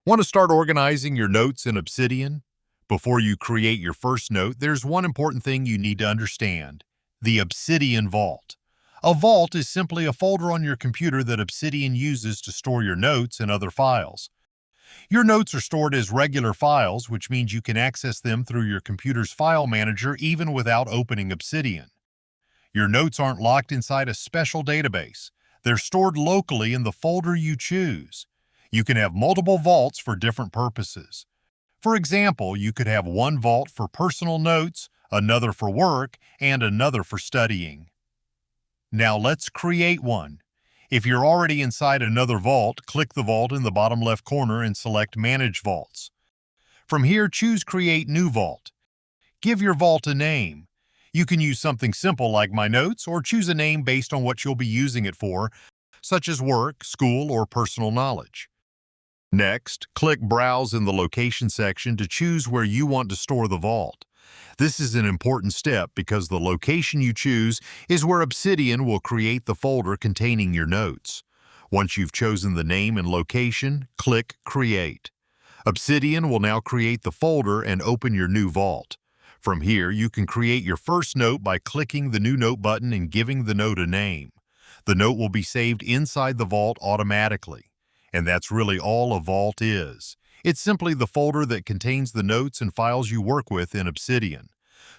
Want to start organizing your notes in Obsidian? Before you create your first note, there's one important thing you need to understand: the Obsidian Vault. A vault is simply a folder on your computer that Obsidian uses to store your notes and other files. Your notes are stored as regular files, which means you can access them through your computer's file manager even without opening Obsidian. Your notes aren't locked inside a special database. They're stored locally in the folder you choose. You can have multiple vaults for different purposes. For example, you could have one vault for personal notes, another for work, and another for studying. Now let's create one. If you're already inside another vault, click the vault in the bottom left corner and select Manage Vaults. From here, choose Create New Vault. Give your vault a name. You can use something simple like My Notes, or choose a name based on what you'll be using it for, such as work, school, or personal knowledge. Next, click Browse in the Location section to choose where you want to store the vault. This is an important step because the location you choose is where Obsidian will create the folder containing your notes. Once you've chosen the name and location, click Create. Obsidian will now create the folder and open your new vault. From here, you can create your first note by clicking the New Note button and giving the note a name. The note will be saved inside the vault automatically. And that's really all a vault is. It's simply the folder that contains the notes and files you work with in Obsidian.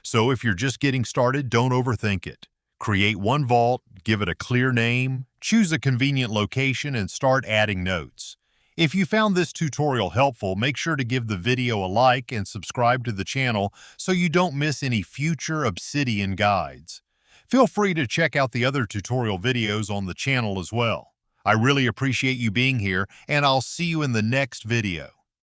So if you're just getting started, don't overthink it. Create one vault, give it a clear name, choose a convenient location, and start adding notes. If you found this tutorial helpful, make sure to give the video a like and subscribe to the channel so you don't miss any future Obsidian guides. Feel free to check out the other tutorial videos on the channel as well. I really appreciate you being here, and I'll see you in the next video.